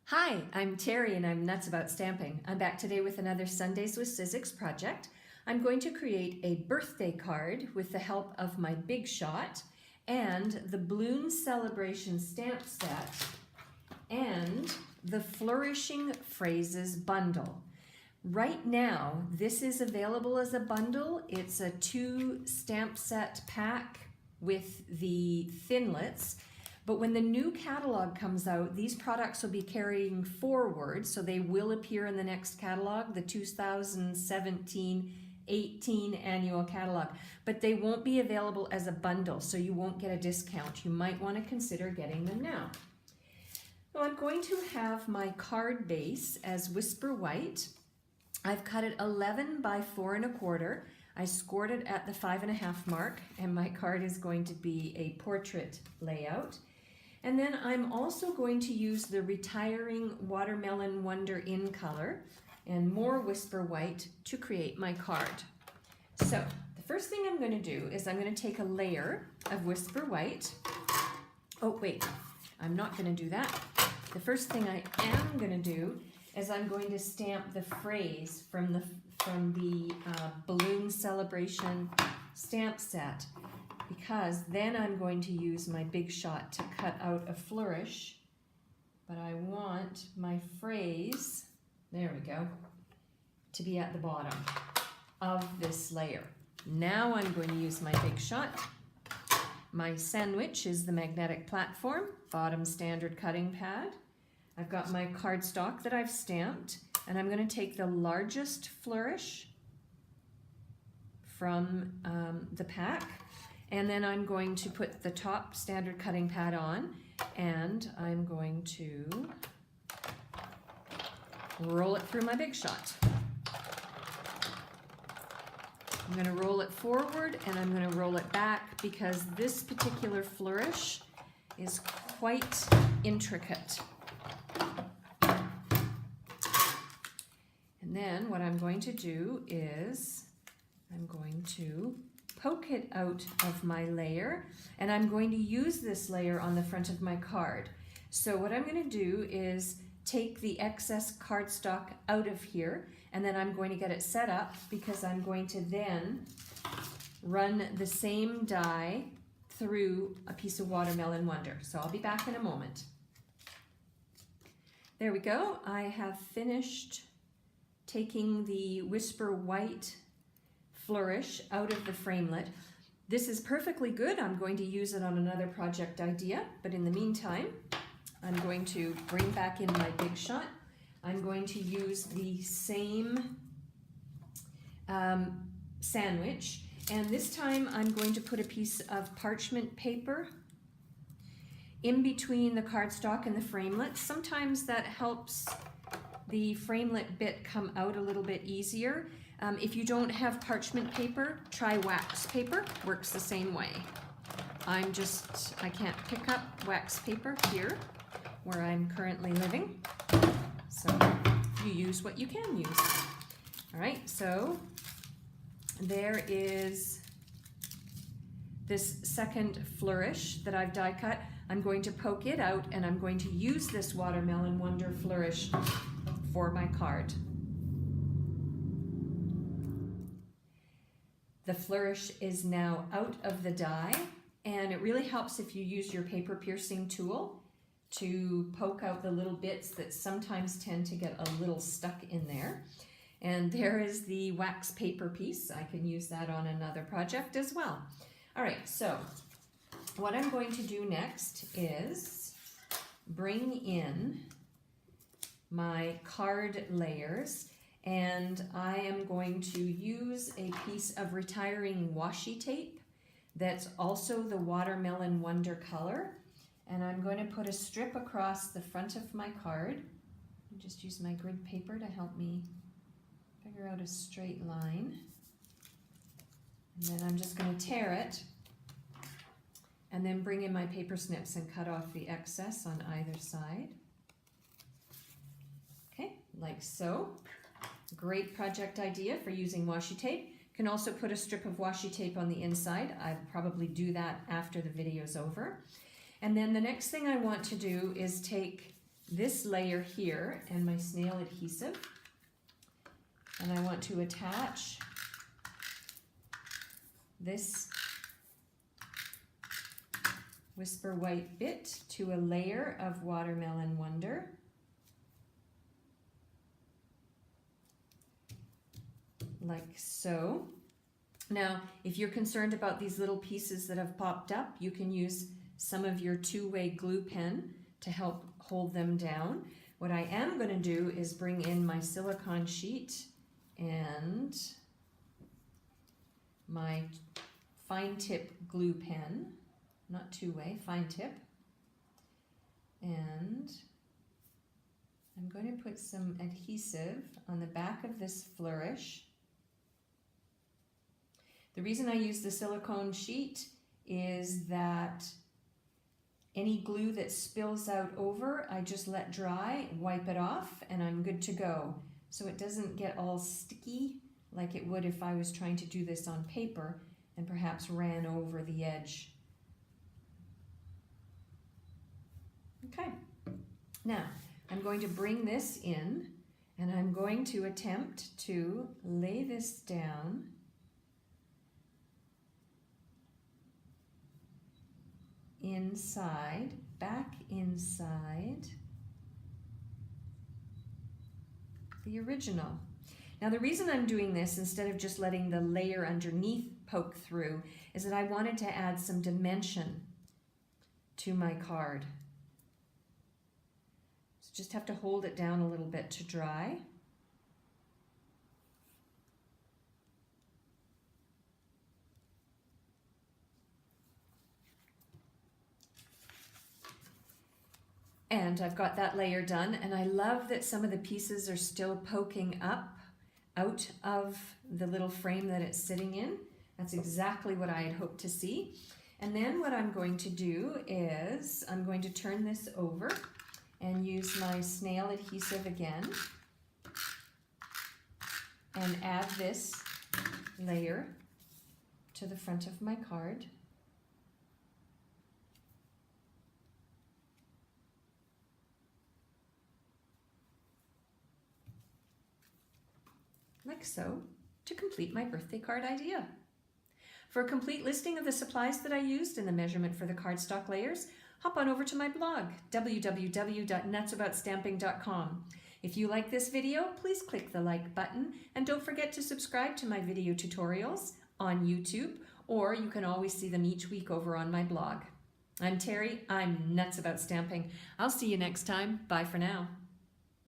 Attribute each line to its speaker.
Speaker 1: Hi, I'm Terry and I'm nuts about stamping. I'm back today with another Sundays with Sizzix project. I'm going to create a birthday card with the help of my Big Shot and the Balloon Celebration stamp set and the Flourishing Phrases bundle. Right now, this is available as a bundle. It's a 2 stamp set pack with the thinlits. But when the new catalog comes out, these products will be carrying forward, so they will appear in the next catalog, the 2017-18 annual catalog. But they won't be available as a bundle, so you won't get a discount. You might want to consider getting them now. So I'm going to have my card base as Whisper White. I've cut it 11 by 4 1/4. I scored it at the 5.5 mark, and my card is going to be a portrait layout. And then I'm also going to use the Retiring Watermelon Wonder in color and more Whisper White to create my card. So the first thing I'm going to do is I'm going to take a layer of Whisper White. Oh wait, I'm not going to do that. The first thing I am going to do is I'm going to stamp the phrase from the Balloon Celebration stamp set, because then I'm going to use my Big Shot to cut out a flourish, but I want my phrase, there we go, to be at the bottom of this layer. Now I'm going to use my Big Shot. My sandwich is the magnetic platform, bottom standard cutting pad. I've got my cardstock that I've stamped, and I'm going to take the largest flourish from the pack, and then I'm going to put the top standard cutting pad on, and I'm going to roll it through my Big Shot. I'm going to roll it forward and I'm going to roll it back because this particular flourish is quite intricate. And then what I'm going to do is I'm going to poke it out of my layer, and I'm going to use this layer on the front of my card. So what I'm going to do is take the excess cardstock out of here, and then I'm going to get it set up because I'm going to then run the same die through a piece of Watermelon Wonder. So I'll be back in a moment. There we go. I have finished taking the Whisper White flourish out of the framelit. This is perfectly good. I'm going to use it on another project idea, but in the meantime, I'm going to bring back in my Big Shot. I'm going to use the same sandwich, and this time I'm going to put a piece of parchment paper in between the cardstock and the framelit. Sometimes that helps the framelit bit come out a little bit easier. If you don't have parchment paper, try wax paper, works the same way. I can't pick up wax paper here where I'm currently living, so you use what you can use. All right, so there is this second flourish that I've die cut. I'm going to poke it out and I'm going to use this Watermelon Wonder flourish for my card. The flourish is now out of the die, and it really helps if you use your paper piercing tool to poke out the little bits that sometimes tend to get a little stuck in there. And there is the wax paper piece. I can use that on another project as well. All right, so what I'm going to do next is bring in my card layers, and I am going to use a piece of Retiring washi tape that's also the Watermelon Wonder color, and I'm going to put a strip across the front of my card. I'll just use my grid paper to help me figure out a straight line, and then I'm just going to tear it and then bring in my paper snips and cut off the excess on either side. Okay, like so. Great project idea for using washi tape. You can also put a strip of washi tape on the inside. I'll probably do that after the video's over. And then the next thing I want to do is take this layer here and my snail adhesive, and I want to attach this Whisper White bit to a layer of Watermelon Wonder. Like so. Now, if you're concerned about these little pieces that have popped up, you can use some of your two-way glue pen to help hold them down. What I am going to do is bring in my silicone sheet and my fine tip glue pen, not two-way, fine tip. And I'm going to put some adhesive on the back of this flourish. The reason I use the silicone sheet is that any glue that spills out over, I just let dry, wipe it off, and I'm good to go. So it doesn't get all sticky like it would if I was trying to do this on paper and perhaps ran over the edge. Okay, now I'm going to bring this in and I'm going to attempt to lay this down inside, back inside the original. Now the reason I'm doing this instead of just letting the layer underneath poke through is that I wanted to add some dimension to my card. So just have to hold it down a little bit to dry. And I've got that layer done, and I love that some of the pieces are still poking up out of the little frame that it's sitting in. That's exactly what I had hoped to see. And then what I'm going to do is I'm going to turn this over and use my snail adhesive again and add this layer to the front of my card. Like so, to complete my birthday card idea. For a complete listing of the supplies that I used and the measurement for the cardstock layers, hop on over to my blog, www.nutsaboutsstamping.com. If you like this video, please click the like button and don't forget to subscribe to my video tutorials on YouTube, or you can always see them each week over on my blog. I'm Terry, I'm nuts about stamping. I'll see you next time. Bye for now.